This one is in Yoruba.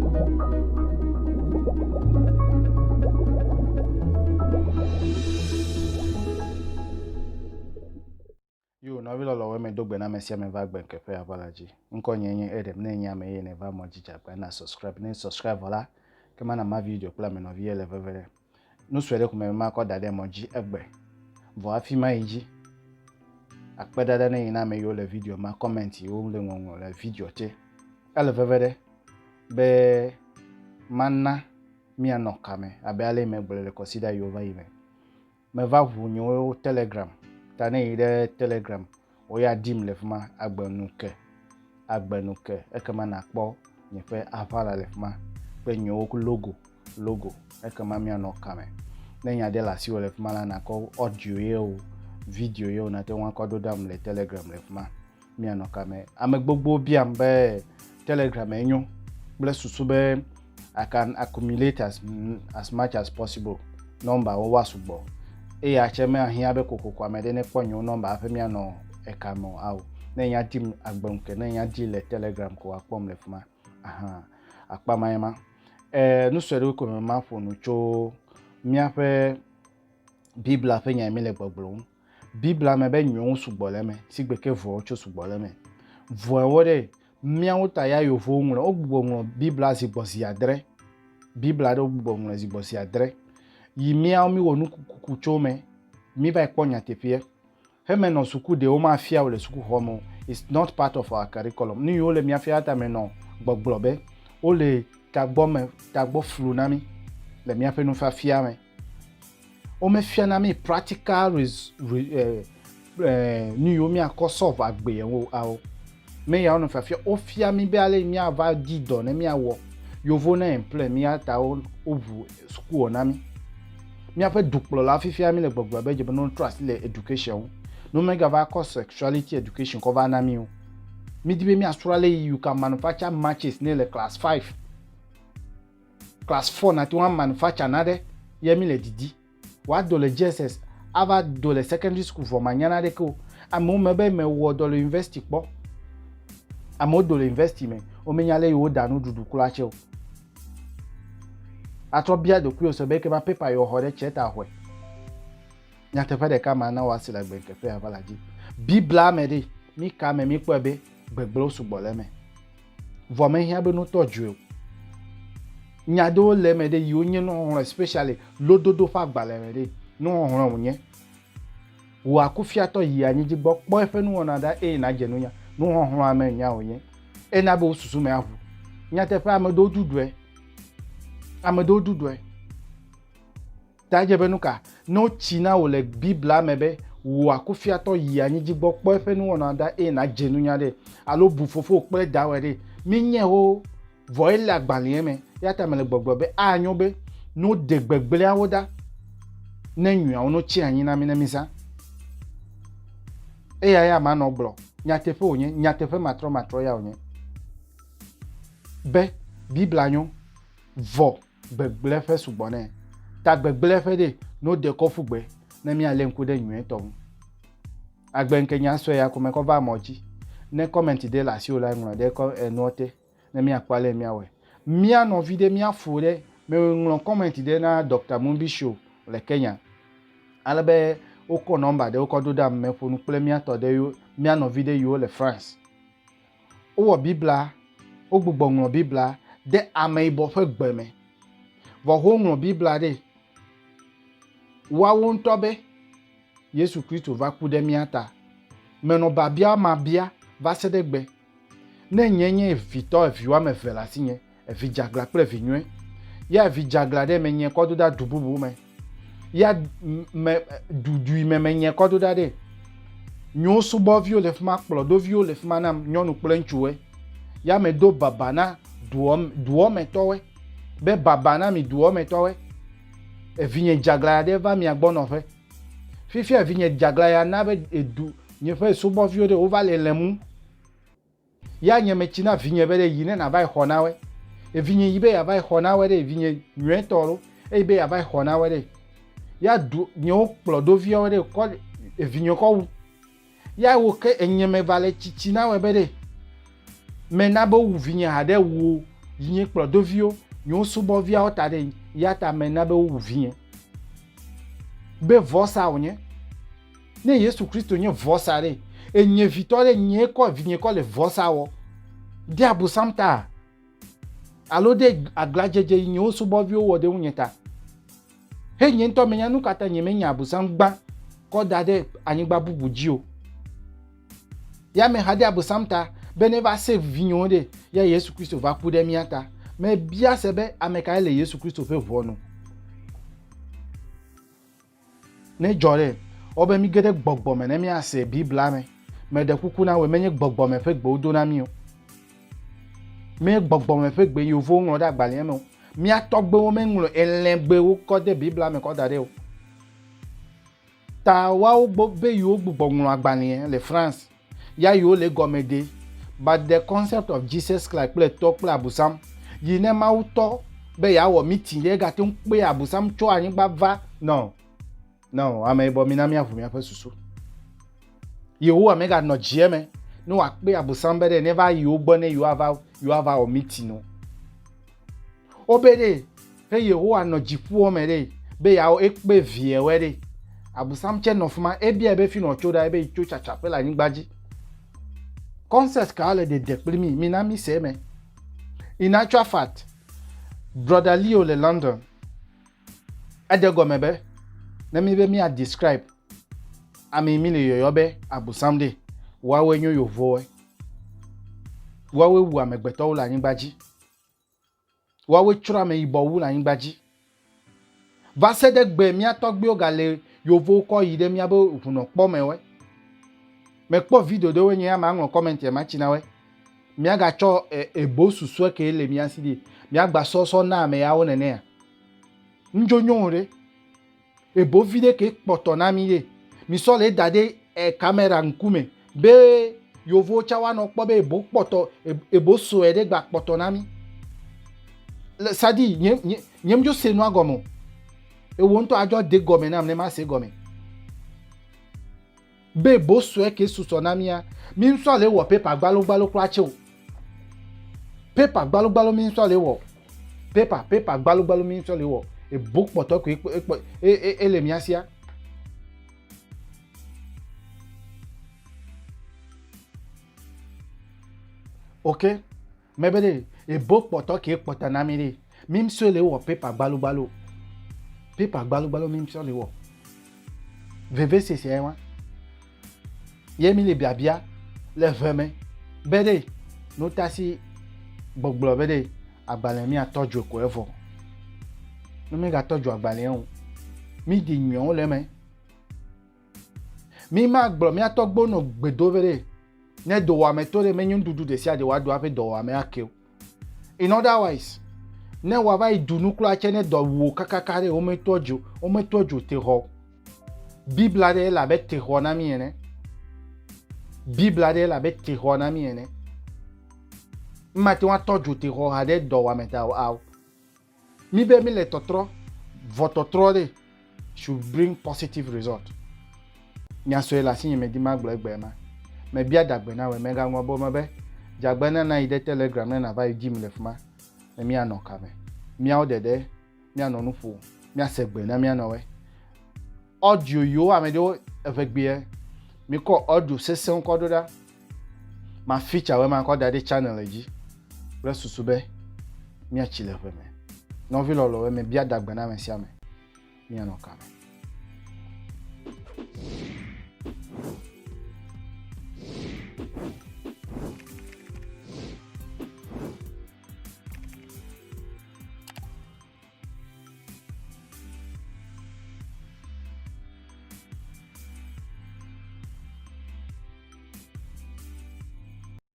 Yo na vile lo weme dogbe na mesia me va gbe kefe abalaji nko nyenye edem na nya me ye ne va mojija pa na subscribe voilà que mana ma video pla me no vie le vevere no swede ku me ma ko dade moji egbe vo afima yiji akpe dade na ina me yo le video ma comment yo le ngongo le video te ele vevere be manna mi anokame abiale me gbele consider yo va ime me va vu nyo Telegram tane ide Telegram oya dim lefma agbenuke ekema na kpo nyefe avala lefma pe nyo logo ekema mi anokame nenya de la si o lefma na ko audio ye video ye na te wan ko do dam le Telegram lefma mi anokame amegbogbo bi ambe Telegram enyo bless susube I can accumulate as much as possible number o wasugbo e acheme ahia be kokoko amede ne ponyo number afemi ano ekamo aw nenya tim agbonke nenya di le Telegram ko akpom lefma akpa mayema no swere ko ma fonu cho miafe bibla fe nya mi le gbogbo bibla me be nyon sugbole me sigbeke vo cho sugbole me vo wore miawo ta ya yo vo nwo ogbugbo nwo bibla zigbosi adre bibla do ogbugbo nwo zigbosi adre yi miawo mi wonu kukucho me mi ba ikponya tefie heme no suku de o ma fia o le suku homo is not part of our curriculum ni yo le mi afia ta me no gbogbobe o le tagbo flu na mi le mi afa no fa fia me o me fia na mi practical ni yo mi akosolve agbe enwo awo me ya no fa fia o fia mi be ale mi ava di do na mi awo yo vo na emple mi ata o vu suku na mi mi afa duplo la fifia mi le gbogbobe je no trust le education no mega va cause sexuality education cover na mi o mi dibe mi asurale you can manufacture matches ne le class 5 class 4 na ti wan manufacture na de ye mi le didi wa do le JSS ava do le secondary school for manyana de ko amo mebe me wo do le university po amo do le university me o me nyale yo danu dudu kula che o atobia de ku o so be ke ba paper yo hore cheta hwe nyate fa de kama na wasi la gbe kefe avalaji bibla me de mi ka me mi pebe gbegblo sugbole me vo me hia be no toju nyado le me de yo nye no especially lododo fa gbale me de no hon onye wo akufia to yi anyi jigbo po efe nu wona da na jenu nya no hon ame nya onye na be osusu me avu nyate fa amedo dudwe taje benuka no china o le bibla mebe wo akufia to yi anyi jigbo po efe nu wona da na jenu nya de alo bufofo pe da we de mi nye o voile agbali me yata mele gbogbobe anyo be no de gbegbele awoda nenyu awon no chi anyi na mi na misa ya ma no gbo nyatefe onye nyatefe matro ya onye be bibla nyo vo gbegbele fe sugbone ta gbegbele fe de no de kofugbe na mi ale nku de nyu eto agbenke nya so ya ko me ko va moji ne comment de la si o la nwa de ko enote na mi akwale mi awe mi no vide mi afure me ngon comment de na Dr. Mumbi Show le Kenya alabe o ko number de o ko do da me fonu ple mi ato de yo mi no vide yo le France o wo bibla o gbugbo ngon bibla de ameibo fe gbeme vo ho ngon bibla de wa won tobe Yesu Kristo va ku de mi ata me no babia ma bia va se de gbe ne nyenye vito viwa me vela sinye vi jagla pre vinwe ya vi jagla de menye ko do da dububu me ya me dudu me menye ko do da de nyo subo vio le fma kplo do vio le fma na nyonu plenchuwe ya me do babana duo me towe be babana mi duo me towe vinye jagla de va mi agbono fe fifi vinye jagla ya na be edu nye fe subo vio de o va le lemu ya nyeme china vinye bere yine na vai honawe vinye yibe ya vai honawe de vinye nwetoro be ya vai honawe de ya du nyo plodo vio de ko vinye ko ya wo ke enyeme vale chichina we bere menabo wu vinye hade wu Yinye kplɔdovio nyo subɔviawo ta ɖe ya ta me na be wowu vie be vɔsa wonye ne Yesu Kristo nye vɔsa ɖe enye vitɔ ɖe nye kɔ vinye kɔ le vɔsa wɔ de abusam ta alo de agladzedze yi nyo subɔviwo wɔ ɖe ŋunye ta he nye ŋutɔ menya nu katã nye menya abusam gbã kɔ da ɖe anyigba bubu dzi o ya me ha de abusam ta be ne va save vinyewo ɖe ya Yesu Kristo va ku ɖe mía ta me bia se be ame kae le Yesu Kristo ƒe ʋɔnu ne dzɔ ɖe wobe mi ge ɖe gbɔgbɔ me ne míase Biblia me ɖe kuku na wo menye gbɔgbɔ me ƒe gbewo do na mí o me gbɔgbɔ me ƒe gbe yovowo ŋlɔ ɖe agbalẽ me o mía tɔgbewo meŋlɔ elẽgbewo kɔ de Biblia me kɔ da ɖe o ta woawo be yiwo gbugbɔ ŋlɔ agbalẽ le France ya yiwo le gɔme de but the concept of Jesus Christ kple tɔ kple abusam yi ne Mawu tɔ be yeawɔ meeting ɖe gate ŋu kpe abusam tso anyigba va no ame yibɔ mina míaʋu míaƒe susu Yehowa meganɔ dzie me ne wòakpe abusam be ɖe ne va yiwo gbɔ ne yewoava wɔ meeting o wobe ɖe he Yehowa nɔ dziƒoa me ɖe be yeawɔ ekpe viewɔe ɖe abusam tse nɔ fi ma ebia be fi nɔ tso ɖa ebe tso tsatsaƒe le anyigba dzi concept ka le dede kpli mi na mi se me in actual fact brother Leo le London ede gɔme be ne mi be mi a describe ame mi le yɔyɔ be abusam ɖe woawoe nyo yovowoe woawoe wu amegbetɔwo le anyigba dzi woawoe trɔ ame yibɔwu le anyigba dzi va se ɖe gbe mía tɔgbewo gale yovowo kɔ yi ɖe mía be ʋunɔkpɔ me woe mekpɔ video ɖewo nye ya ma ŋlɔ comment ma tsi na woe mía gatsɔ ebo susue ke le mía si ɖi mía gba sɔsɔ na ame yawo nenea ŋdzo nyo ɖe ebo vi ɖe ke kpɔtɔ na mi ɖe mi sɔ le da ɖe kamera ŋkume be yovowo tsa woanɔ kpɔ be ebo kpɔtɔ ebo sue ɖe gba kpɔtɔ na mi sadi nye dzo se nua gɔme o ewo ŋutɔ adzɔ de gɔme nam ne ma se gɔme be ebo sue ke susɔ na mia mi ŋusɔ le wɔ paper gbalogbalo kura tse o paper gbalogbalo mi ŋusɔ le wɔ paper gbalogbalo mi ŋusɔ le wɔ ebo kpɔtɔ ko ele mia sia ok me be de ebo kpɔtɔ ke kpɔta na mi de mi ŋusɔ le wɔ paper gbalogbalo mi ŋusɔ le wɔ veve sese wa ye mi le biabia le veme be de no tasi gbɔgblɔ be de agbalẽ mi atɔdzo ko evɔ no mi gatɔdzo agbalẽ o mi di nyɔwo le me mi ma gblɔ mi atɔgbo no gbedo be de ne dɔwɔame to de menye nuɖuɖu de sia de wa do aƒe dɔwɔame ake o in otherwise ne wava yi du nukula tse ne dɔ wo kakaka de wo me tɔdzo te xɔ Biblia de la be te xɔ na mi ene Biblia de la be te xɔ na mi ene mate wa tɔdzo te xɔ ha de dɔwɔame ta awo mi be mi le tɔtrɔ vɔtɔtrɔ de should bring positive result nyasoe la si nye me di ma gblɔ egbe ma me bia dagbe na we me ga ŋɔ bo me be dzagbe na na yi de Telegram ne na va yi dzi mi le fi ma ne mi anɔ kame miawo dede mi anɔ nu ƒo mi ase gbe na mi anɔ we audio yiwo ame ɖewo eve gbea mi kɔ audio sesẽwo kɔ ɖo ɖa ma feature we ma kɔ da ɖe channel dzi kple susu be mi atsi le ʋe me nɔvi lɔlɔ we me bia dagbe na me sia me mi anɔ kame